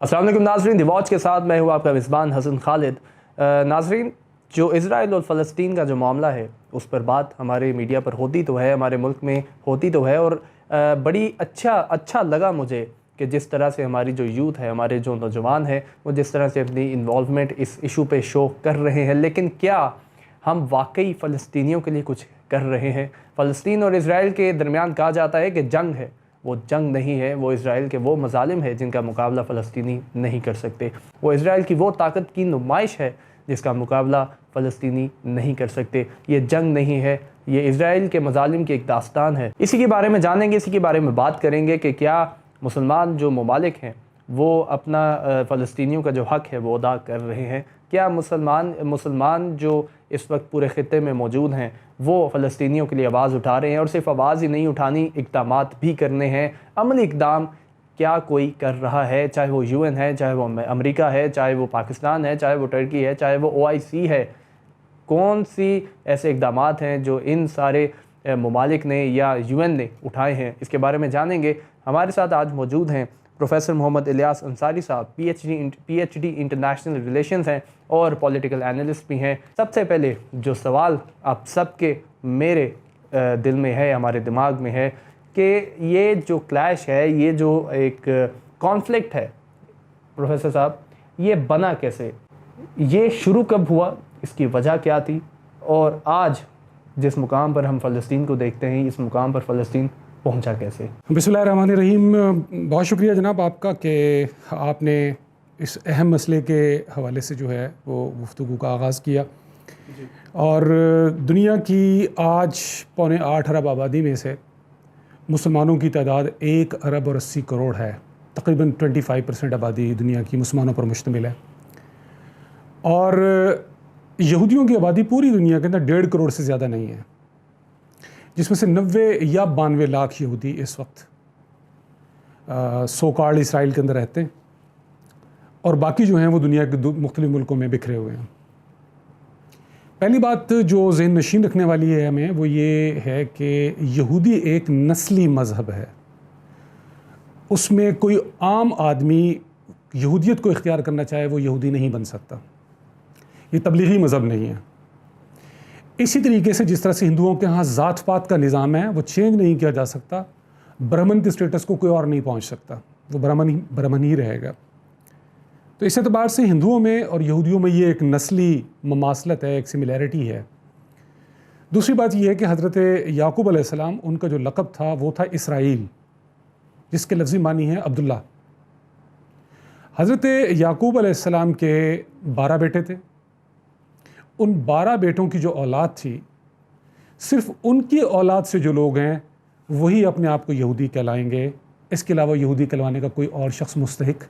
السلام علیکم ناظرین، دی واچ کے ساتھ میں ہوں آپ کا میزبان حسن خالد۔ ناظرین، جو اسرائیل اور فلسطین کا جو معاملہ ہے اس پر بات ہمارے میڈیا پر ہوتی تو ہے، ہمارے ملک میں ہوتی تو ہے، اور بڑی اچھا لگا مجھے کہ جس طرح سے ہماری جو یوتھ ہے، ہمارے جو نوجوان ہیں، وہ جس طرح سے اپنی انوالومنٹ اس ایشو پہ شو کر رہے ہیں۔ لیکن کیا ہم واقعی فلسطینیوں کے لیے کچھ کر رہے ہیں؟ فلسطین اور اسرائیل کے درمیان کہا جاتا ہے کہ جنگ ہے، وہ جنگ نہیں ہے، وہ اسرائیل کے وہ مظالم ہے جن کا مقابلہ فلسطینی نہیں کر سکتے، وہ اسرائیل کی وہ طاقت کی نمائش ہے جس کا مقابلہ فلسطینی نہیں کر سکتے۔ یہ جنگ نہیں ہے، یہ اسرائیل کے مظالم کی ایک داستان ہے۔ اسی کے بارے میں جانیں گے، اسی کے بارے میں بات کریں گے کہ کیا مسلمان جو ممالک ہیں وہ اپنا فلسطینیوں کا جو حق ہے وہ ادا کر رہے ہیں؟ کیا مسلمان جو اس وقت پورے خطے میں موجود ہیں وہ فلسطینیوں کے لیے آواز اٹھا رہے ہیں؟ اور صرف آواز ہی نہیں اٹھانی، اقدامات بھی کرنے ہیں، عملی اقدام کیا کوئی کر رہا ہے؟ چاہے وہ UN ہے، چاہے وہ امریکہ ہے، چاہے وہ پاکستان ہے، چاہے وہ ٹرکی ہے، چاہے وہ OIC ہے، کون سی ایسے اقدامات ہیں جو ان سارے ممالک نے یا UN نے اٹھائے ہیں؟ اس کے بارے میں جانیں گے۔ ہمارے ساتھ آج موجود ہیں پروفیسر محمد الیاس انصاری صاحب، PhD انٹرنیشنل ریلیشنز ہیں اور پولیٹیکل اینالسٹ بھی ہیں۔ سب سے پہلے جو سوال آپ سب کے میرے دل میں ہے، ہمارے دماغ میں ہے کہ یہ جو کلیش ہے، یہ جو ایک کانفلکٹ ہے پروفیسر صاحب، یہ بنا کیسے؟ یہ شروع کب ہوا؟ اس کی وجہ کیا تھی؟ اور آج جس مقام پر ہم فلسطین کو دیکھتے ہیں، اس مقام پر فلسطین پہنچا کیسے؟ بسم اللہ الرحمن الرحیم۔ بہت شکریہ جناب آپ کا کہ آپ نے اس اہم مسئلے کے حوالے سے جو ہے وہ گفتگو کا آغاز کیا۔ اور دنیا کی آج 7.25 ارب آبادی میں سے مسلمانوں کی تعداد 1 ارب اور 80 کروڑ ہے۔ تقریباً 25% آبادی دنیا کی مسلمانوں پر مشتمل ہے، اور یہودیوں کی آبادی پوری دنیا کے اندر 1.5 کروڑ سے زیادہ نہیں ہے، جس میں سے 90 یا 92 لاکھ یہودی اس وقت سوکارڈ اسرائیل کے اندر رہتے ہیں، اور باقی جو ہیں وہ دنیا کے مختلف ملکوں میں بکھرے ہوئے ہیں۔ پہلی بات جو ذہن نشین رکھنے والی ہے ہمیں، وہ یہ ہے کہ یہودی ایک نسلی مذہب ہے۔ اس میں کوئی عام آدمی یہودیت کو اختیار کرنا چاہے وہ یہودی نہیں بن سکتا، یہ تبلیغی مذہب نہیں ہے۔ اسی طریقے سے جس طرح سے ہندوؤں کے ہاں ذات پات کا نظام ہے، وہ چینج نہیں کیا جا سکتا، برہمن کے سٹیٹس کو کوئی اور نہیں پہنچ سکتا، وہ برہمن ہی رہے گا۔ تو اس اعتبار سے ہندوؤں میں اور یہودیوں میں یہ ایک نسلی مماثلت ہے، ایک سملیرٹی ہے۔ دوسری بات یہ ہے کہ حضرت یعقوب علیہ السلام، ان کا جو لقب تھا وہ تھا اسرائیل، جس کے لفظی معنی ہے عبداللہ۔ حضرت یعقوب علیہ السلام کے 12 بیٹے تھے۔ ان 12 بیٹوں کی جو اولاد تھی، صرف ان کی اولاد سے جو لوگ ہیں وہی اپنے آپ کو یہودی کہلائیں گے، اس کے علاوہ یہودی کہلوانے کا کوئی اور شخص مستحق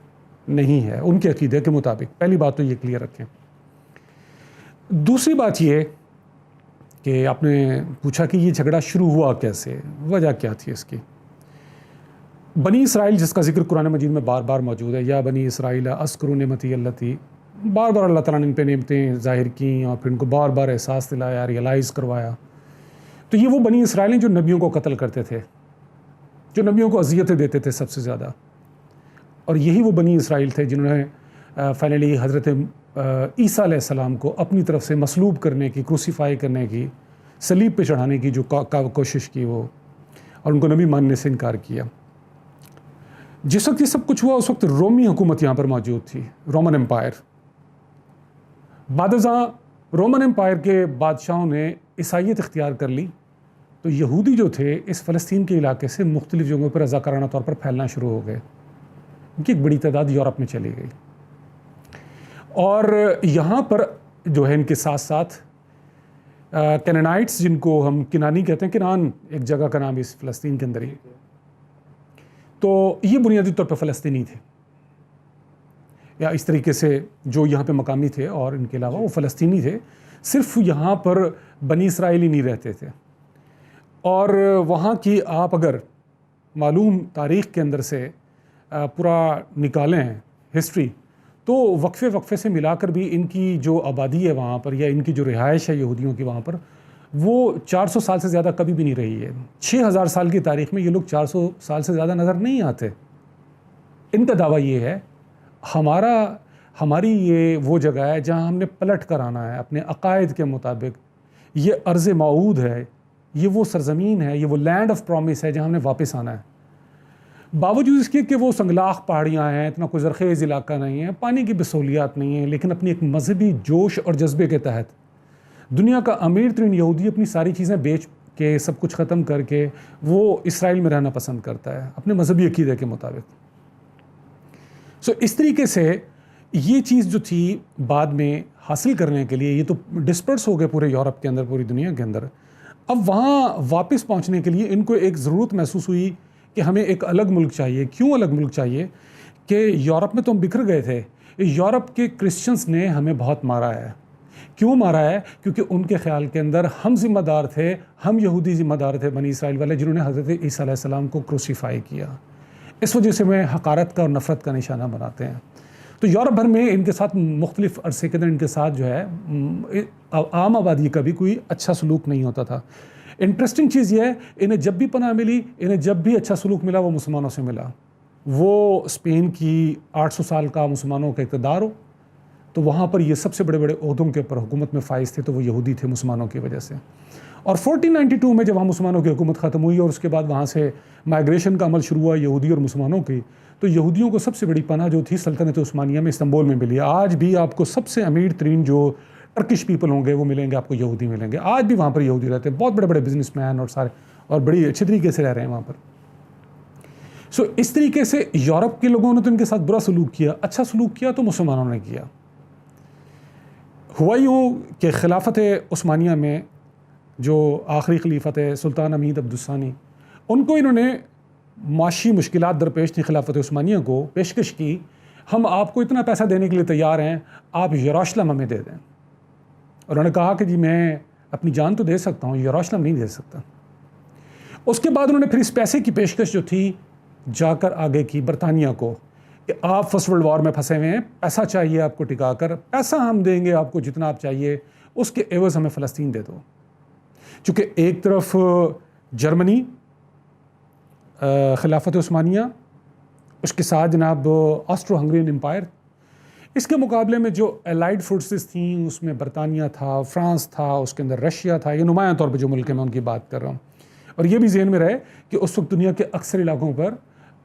نہیں ہے ان کے عقیدے کے مطابق۔ پہلی بات تو یہ کلیئر رکھیں۔ دوسری بات یہ کہ آپ نے پوچھا کہ یہ جھگڑا شروع ہوا کیسے، وجہ کیا تھی اس کی۔ بنی اسرائیل جس کا ذکر قرآن مجید میں بار بار موجود ہے، یا بنی اسرائیل اذکروا نعمتی التی، بار بار اللہ تعالیٰ نے ان پہ نعمتیں ظاہر کیں اور پھر ان کو بار بار احساس دلایا، ریئلائز کروایا۔ تو یہ وہ بنی اسرائیل ہیں جو نبیوں کو قتل کرتے تھے، جو نبیوں کو اذیتیں دیتے تھے سب سے زیادہ، اور یہی وہ بنی اسرائیل تھے جنہوں نے فائنلی حضرت عیسیٰ علیہ السلام کو اپنی طرف سے مصلوب کرنے کی، کروسیفائی کرنے کی، صلیب پہ چڑھانے کی جو کوشش کی وہ، اور ان کو نبی ماننے سے انکار کیا۔ جس وقت یہ سب کچھ ہوا اس وقت رومی حکومت یہاں پر موجود تھی، رومن امپائر۔ بعد ازاں رومن امپائر کے بادشاہوں نے عیسائیت اختیار کر لی، تو یہودی جو تھے اس فلسطین کے علاقے سے مختلف جگہوں پر رضاکارانہ طور پر پھیلنا شروع ہو گئے۔ ان کی ایک بڑی تعداد یورپ میں چلی گئی، اور یہاں پر جو ہے ان کے ساتھ ساتھ کینانائٹس، جن کو ہم کنانی کہتے ہیں، کنان ایک جگہ کا نام اس فلسطین کے اندر ہی، تو یہ بنیادی طور پر فلسطینی تھے، یا اس طریقے سے جو یہاں پہ مقامی تھے، اور ان کے علاوہ وہ فلسطینی تھے۔ صرف یہاں پر بنی اسرائیلی نہیں رہتے تھے، اور وہاں کی آپ اگر معلوم تاریخ کے اندر سے پورا نکالیں ہسٹری، تو وقفے سے ملا کر بھی ان کی جو آبادی ہے وہاں پر، یا ان کی جو رہائش ہے یہودیوں کی وہاں پر، وہ 400 سال سے زیادہ کبھی بھی نہیں رہی ہے۔ 6000 سال کی تاریخ میں یہ لوگ 400 سال سے زیادہ نظر نہیں آتے۔ ان کا دعویٰ یہ ہے، ہماری یہ وہ جگہ ہے جہاں ہم نے پلٹ کر آنا ہے اپنے عقائد کے مطابق. یہ ارض موعود ہے, یہ وہ سرزمین ہے, یہ وہ لینڈ آف پرومس ہے جہاں ہم نے واپس آنا ہے. باوجود اس کے کہ وہ سنگلاخ پہاڑیاں ہیں, اتنا کوئی زرخیز علاقہ نہیں ہے, پانی کی بھی سہولیات نہیں ہیں, لیکن اپنی ایک مذہبی جوش اور جذبے کے تحت دنیا کا امیر ترین یہودی اپنی ساری چیزیں بیچ کے, سب کچھ ختم کر کے وہ اسرائیل میں رہنا پسند کرتا ہے اپنے مذہبی عقیدے کے مطابق. اس طریقے سے یہ چیز جو تھی بعد میں حاصل کرنے کے لیے, یہ تو ڈسپرس ہو گئے پورے یورپ کے اندر, پوری دنیا کے اندر. اب وہاں واپس پہنچنے کے لیے ان کو ایک ضرورت محسوس ہوئی کہ ہمیں ایک الگ ملک چاہیے. کیوں الگ ملک چاہیے؟ کہ یورپ میں تو ہم بکھر گئے تھے, یورپ کے کرسچنس نے ہمیں بہت مارا ہے. کیوں مارا ہے؟ کیونکہ ان کے خیال کے اندر ہم ذمہ دار تھے, ہم یہودی ذمہ دار تھے, بنی اسرائیل والے, جنہوں نے حضرت عیسیٰ علیہ السلام کو کروسیفائی کیا. اس وجہ سے میں حقارت کا اور نفرت کا نشانہ بناتے ہیں. تو یورپ بھر میں ان کے ساتھ مختلف عرصے کے اندر ان کے ساتھ جو ہے عام آبادی کا بھی کوئی اچھا سلوک نہیں ہوتا تھا. انٹرسٹنگ چیز یہ ہے, انہیں جب بھی پناہ ملی, انہیں جب بھی اچھا سلوک ملا, وہ مسلمانوں سے ملا. وہ اسپین کی 800 سال کا مسلمانوں کا اقتدار ہو, تو وہاں پر یہ سب سے بڑے بڑے عہدوں کے اوپر حکومت میں فائز تھے, تو وہ یہودی تھے مسلمانوں کی وجہ سے. اور 1492 میں جب وہاں مسلمانوں کی حکومت ختم ہوئی اور اس کے بعد وہاں سے مائیگریشن کا عمل شروع ہوا یہودی اور مسلمانوں کی, تو یہودیوں کو سب سے بڑی پناہ جو تھی سلطنت عثمانیہ میں استنبول میں ملی. آج بھی آپ کو سب سے امیر ترین جو ٹرکش پیپل ہوں گے وہ ملیں گے, آپ کو یہودی ملیں گے. آج بھی وہاں پر یہودی رہتے ہیں, بہت بڑے بڑے بزنس مین اور سارے, اور بڑی اچھے طریقے سے رہ رہے ہیں وہاں پر. اس طریقے سے یورپ کے لوگوں نے تو ان کے ساتھ برا سلوک کیا, اچھا سلوک کیا تو مسلمانوں نے کیا. ہوا یوں کہ خلافت عثمانیہ میں جو آخری خلیفہ تھے سلطان حمید عبد الثانی, ان کو انہوں نے معاشی مشکلات درپیش تھی خلافت عثمانیہ کو, پیشکش کی, ہم آپ کو اتنا پیسہ دینے کے لیے تیار ہیں, آپ یروشلم ہمیں دے دیں. اور انہوں نے کہا کہ جی میں اپنی جان تو دے سکتا ہوں, یروشلم نہیں دے سکتا. اس کے بعد انہوں نے پھر اس پیسے کی پیشکش جو تھی جا کر آگے کی برطانیہ کو, کہ آپ فرسٹ ورلڈ وار میں پھنسے ہوئے ہیں, پیسہ چاہیے آپ کو ٹکا کر, پیسہ ہم دیں گے آپ کو جتنا آپ چاہیے, اس کے عوض ہمیں فلسطین دے دو. چونکہ ایک طرف جرمنی خلافت عثمانیہ, اس کے ساتھ جناب آسٹرو ہنگرین امپائر, اس کے مقابلے میں جو الائڈ فورسز تھیں اس میں برطانیہ تھا, فرانس تھا, اس کے اندر رشیا تھا. یہ نمایاں طور پہ جو ملک میں ان کی بات کر رہا ہوں. اور یہ بھی ذہن میں رہے کہ اس وقت دنیا کے اکثر علاقوں پر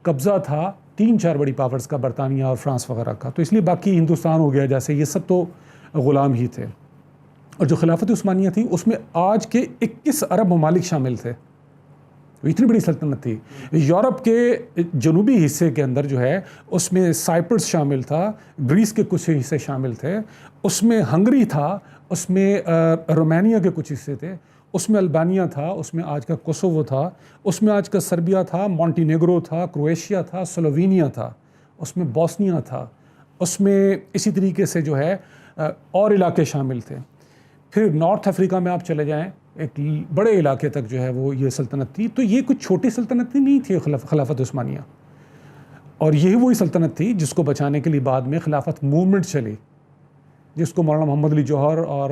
قبضہ تھا 3-4 بڑی پاورز کا, برطانیہ اور فرانس وغیرہ کا, تو اس لیے باقی ہندوستان ہو گیا جیسے, یہ سب تو غلام ہی تھے. اور جو خلافت عثمانیہ تھی اس میں آج کے 21 عرب ممالک شامل تھے. اتنی بڑی سلطنت تھی. یورپ کے جنوبی حصے کے اندر جو ہے اس میں سائپرس شامل تھا, گریس کے کچھ حصے شامل تھے, اس میں ہنگری تھا, اس میں رومانیہ کے کچھ حصے تھے, اس میں البانیہ تھا, اس میں آج کا کوسوو تھا, اس میں آج کا سربیا تھا, مونٹینیگرو تھا, کرویشیا تھا, سلووینیا تھا, اس میں بوسنیا تھا, اس میں اسی طریقے سے جو ہے اور علاقے شامل تھے. پھر نارتھ افریقہ میں آپ چلے جائیں, ایک بڑے علاقے تک جو ہے وہ یہ سلطنت تھی. تو یہ کچھ چھوٹی سلطنت نہیں تھی خلافت عثمانیہ, اور یہی وہی سلطنت تھی جس کو بچانے کے لیے بعد میں خلافت موومنٹ چلی, جس کو مولانا محمد علی جوہر اور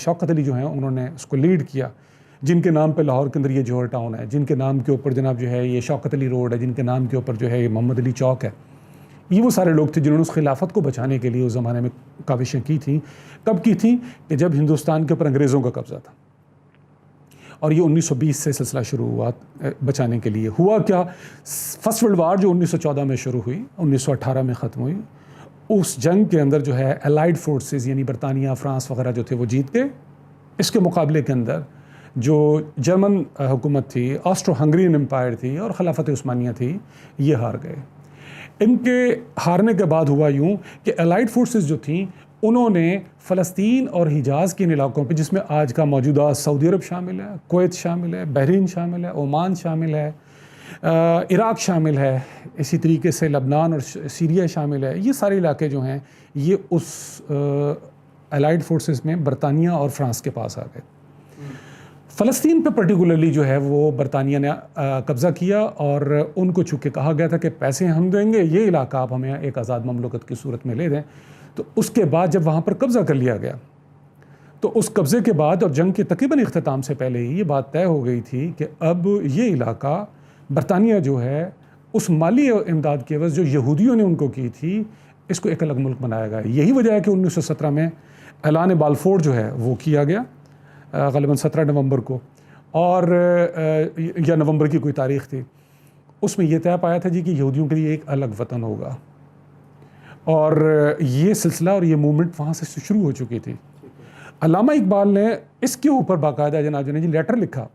شوکت علی جو ہیں انہوں نے اس کو لیڈ کیا, جن کے نام پہ لاہور کے اندر یہ جوہر ٹاؤن ہے, جن کے نام کے اوپر جناب جو ہے یہ شوکت علی روڈ ہے, جن کے نام کے اوپر جو ہے یہ محمد علی چوک ہے. یہ وہ سارے لوگ تھے جنہوں نے اس خلافت کو بچانے کے لیے اس زمانے میں کاوشیں کی تھیں. کب کی تھیں؟ کہ جب ہندوستان کے اوپر انگریزوں کا قبضہ تھا, اور یہ 1920 سے سلسلہ شروع ہوا بچانے کے لیے. ہوا کیا, فرسٹ ورلڈ وار جو 1914 میں شروع ہوئی, 1918 میں ختم ہوئی, اس جنگ کے اندر جو ہے الائڈ فورسز یعنی برطانیہ, فرانس وغیرہ جو تھے وہ جیت گئے. اس کے مقابلے کے اندر جو جرمن حکومت تھی, آسٹرو ہنگرین امپائر تھی اور خلافت عثمانیہ تھی, یہ ہار گئے. ان کے ہارنے کے بعد ہوا یوں کہ الائڈ فورسز جو تھیں انہوں نے فلسطین اور حجاز کے ان علاقوں پہ, جس میں آج کا موجودہ سعودی عرب شامل ہے, کویت شامل ہے, بحرین شامل ہے, عمان شامل ہے, عراق شامل ہے, اسی طریقے سے لبنان اور سیریا شامل ہے, یہ سارے علاقے جو ہیں یہ اس الائڈ فورسز میں برطانیہ اور فرانس کے پاس آ گئے. فلسطین پہ پرٹیکولرلی جو ہے وہ برطانیہ نے قبضہ کیا, اور ان کو چونکہ کہا گیا تھا کہ پیسے ہم دیں گے, یہ علاقہ آپ ہمیں ایک آزاد مملکت کی صورت میں لے دیں. تو اس کے بعد جب وہاں پر قبضہ کر لیا گیا, تو اس قبضے کے بعد اور جنگ کے تقریباً اختتام سے پہلے ہی یہ بات طے ہو گئی تھی کہ اب یہ علاقہ برطانیہ جو ہے اس مالی امداد کے عوض جو یہودیوں نے ان کو کی تھی, اس کو ایک الگ ملک بنایا گیا. یہی وجہ ہے کہ 1917 میں اعلان بالفور جو ہے وہ کیا گیا غالباً 17 نومبر کو, اور یا نومبر کی کوئی تاریخ تھی. اس میں یہ طے پایا تھا جی کہ یہودیوں کے لیے ایک الگ وطن ہوگا, اور یہ سلسلہ اور یہ موومنٹ وہاں سے شروع ہو چکی تھی. علامہ اقبال نے اس کے اوپر باقاعدہ جناب جی لیٹر لکھا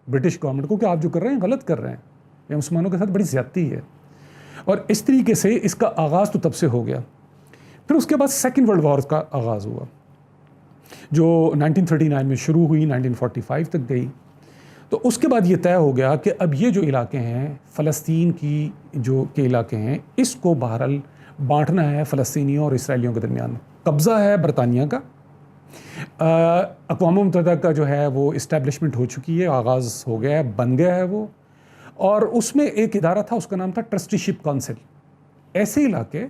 برٹش گورنمنٹ کو کہ آپ جو کر رہے ہیں غلط کر رہے ہیں, یہ مسلمانوں کے ساتھ بڑی زیادتی ہے. اور اس طریقے سے اس کا آغاز تو تب سے ہو گیا. پھر اس کے بعد سیکنڈ ورلڈ وار کا آغاز ہوا جو 1939 میں شروع ہوئی, 1945 تک گئی. تو اس کے بعد یہ طے ہو گیا کہ اب یہ جو علاقے ہیں فلسطین کی کے علاقے ہیں, اس کو بہرحال بانٹنا ہے فلسطینیوں اور اسرائیلیوں کے درمیان. قبضہ ہے برطانیہ کا, اقوام متحدہ کا جو ہے وہ اسٹیبلشمنٹ ہو چکی ہے, آغاز ہو گیا ہے, بن گیا ہے وہ, اور اس میں ایک ادارہ تھا, اس کا نام تھا ٹرسٹی شپ کونسل. ایسے علاقے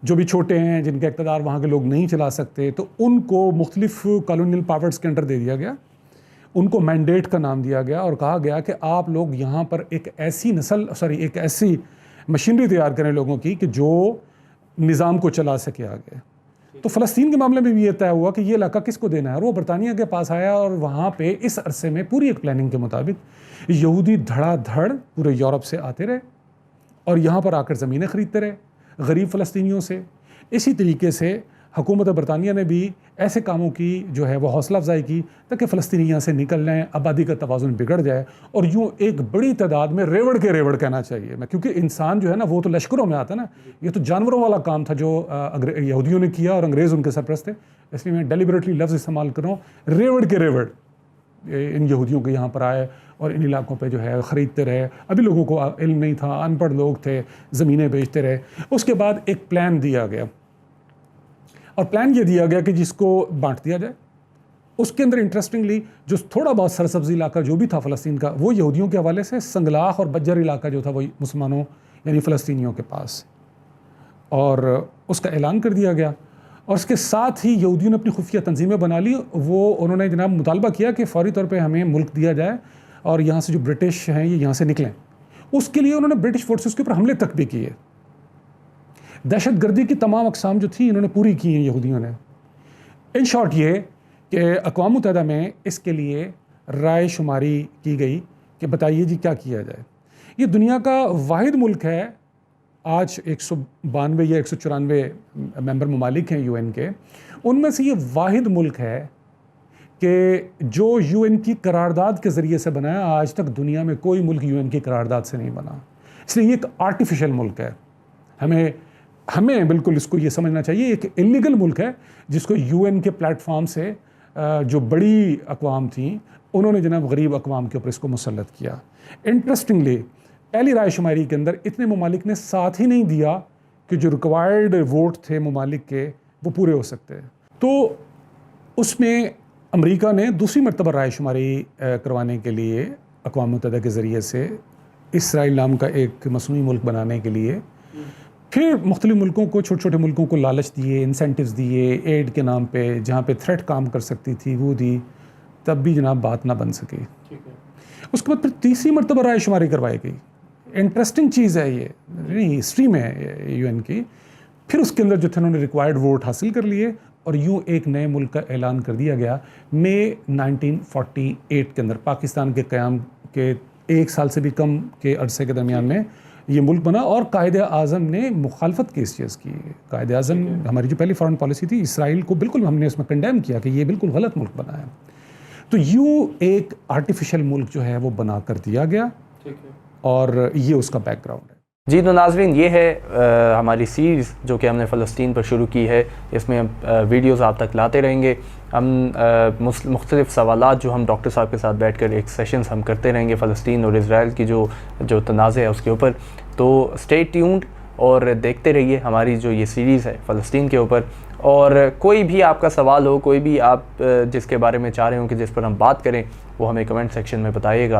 جو بھی چھوٹے ہیں, جن کا اقتدار وہاں کے لوگ نہیں چلا سکتے, تو ان کو مختلف کالونیل پاورز کے انڈر دے دیا گیا. ان کو مینڈیٹ کا نام دیا گیا اور کہا گیا کہ آپ لوگ یہاں پر ایک ایسی مشینری تیار کریں لوگوں کی کہ جو نظام کو چلا سکے آگے. تو فلسطین کے معاملے میں بھی یہ طے ہوا کہ یہ علاقہ کس کو دینا ہے, اور وہ برطانیہ کے پاس آیا, اور وہاں پہ اس عرصے میں پوری ایک پلاننگ کے مطابق یہودی دھڑا دھڑ پورے یورپ سے آتے رہے اور یہاں پر آ کر زمینیں خریدتے رہے غریب فلسطینیوں سے. اسی طریقے سے حکومت برطانیہ نے بھی ایسے کاموں کی جو ہے وہ حوصلہ افزائی کی تاکہ فلسطینی یہاں سے نکل جائیں, آبادی کا توازن بگڑ جائے, اور یوں ایک بڑی تعداد میں ریوڑ کہنا چاہیے میں, کیونکہ انسان جو ہے نا وہ تو لشکروں میں آتا ہے نا, یہ تو جانوروں والا کام تھا جو یہودیوں نے کیا اور انگریز ان کے سرپرست تھے. اس لیے میں ڈیلیبریٹلی لفظ استعمال کر رہا ہوں, ریوڑ ان یہودیوں کے یہاں پر آئے اور ان علاقوں پہ جو ہے خریدتے رہے. ابھی لوگوں کو علم نہیں تھا, ان پڑھ لوگ تھے, زمینیں بیچتے رہے. اس کے بعد ایک پلان دیا گیا, اور پلان یہ دیا گیا کہ جس کو بانٹ دیا جائے. اس کے اندر انٹرسٹنگلی جو تھوڑا بہت سرسبزی علاقہ جو بھی تھا فلسطین کا, وہ یہودیوں کے حوالے سے, سنگلاخ اور بجر علاقہ جو تھا وہ مسلمانوں یعنی فلسطینیوں کے پاس, اور اس کا اعلان کر دیا گیا. اور اس کے ساتھ ہی یہودیوں نے اپنی خفیہ تنظیمیں بنا لی. وہ انہوں نے جناب مطالبہ کیا کہ فوری طور پہ ہمیں ملک دیا جائے اور یہاں سے جو برٹش ہیں یہ یہاں سے نکلیں. اس کے لیے انہوں نے برٹش فورسز کے اوپر حملے تک بھی کیے. دہشت گردی کی تمام اقسام جو تھیں انہوں نے پوری کی ہیں یہودیوں نے. ان شارٹ یہ کہ اقوام متحدہ میں اس کے لیے رائے شماری کی گئی کہ بتائیے جی کیا کیا جائے. یہ دنیا کا واحد ملک ہے, آج 192 یا 194 ممبر ممالک ہیں یو این کے, ان میں سے یہ واحد ملک ہے کہ جو یو این کی قرارداد کے ذریعے سے بنا ہے. آج تک دنیا میں کوئی ملک یو این کی قرارداد سے نہیں بنا, اس لیے یہ ایک آرٹیفیشل ملک ہے. ہمیں بالکل اس کو یہ سمجھنا چاہیے ایک انلیگل ملک ہے جس کو یو این کے پلیٹ فارم سے جو بڑی اقوام تھیں انہوں نے جناب غریب اقوام کے اوپر اس کو مسلط کیا. انٹرسٹنگلی پہلی رائے شماری کے اندر اتنے ممالک نے ساتھ ہی نہیں دیا کہ جو ریکوائرڈ ووٹ تھے ممالک کے وہ پورے ہو سکتے. تو اس میں امریکہ نے دوسری مرتبہ رائے شماری کروانے کے لیے اقوام متحدہ کے ذریعے سے اسرائیل نام کا ایک مصنوعی ملک بنانے کے لیے پھر مختلف ملکوں کو, چھوٹے چھوٹے ملکوں کو لالچ دیے, انسینٹیوز دیے, ایڈ کے نام پہ, جہاں پہ تھریٹ کام کر سکتی تھی وہ دی, تب بھی جناب بات نہ بن سکی. اس کے بعد پھر تیسری مرتبہ رائے شماری کروائی گئی. انٹرسٹنگ چیز ہے یہ ہسٹری میں یو این کی. پھر اس کے اندر جو تھے انہوں نے ریکوائرڈ ووٹ حاصل کر لیے اور یوں ایک نئے ملک کا اعلان کر دیا گیا مئی 1948 کے اندر. پاکستان کے قیام کے 1 سال سے بھی کم کے عرصے کے درمیان میں یہ ملک بنا, اور قائد اعظم نے مخالفت کی اس چیز کی. قائد اعظم ہماری جو پہلی فارن پالیسی تھی اسرائیل کو بالکل ہم نے اس میں کنڈیم کیا کہ یہ بالکل غلط ملک بنا ہے. تو یوں ایک آرٹیفیشل ملک جو ہے وہ بنا کر دیا گیا, اور یہ اس کا بیک گراؤنڈ ہے. جی تو ناظرین یہ ہے ہماری سیریز جو کہ ہم نے فلسطین پر شروع کی ہے. اس میں ہم ویڈیوز آپ تک لاتے رہیں گے. ہم مختلف سوالات جو ہم ڈاکٹر صاحب کے ساتھ بیٹھ کر ایک سیشنز ہم کرتے رہیں گے فلسطین اور اسرائیل کی جو تنازع ہے اس کے اوپر. تو اسٹے ٹیونڈ اور دیکھتے رہیے ہماری جو یہ سیریز ہے فلسطین کے اوپر. اور کوئی بھی آپ کا سوال ہو, کوئی بھی آپ جس کے بارے میں چاہ رہے ہوں کہ جس پر ہم بات کریں, وہ ہمیں کمنٹ سیکشن میں بتائیے گا.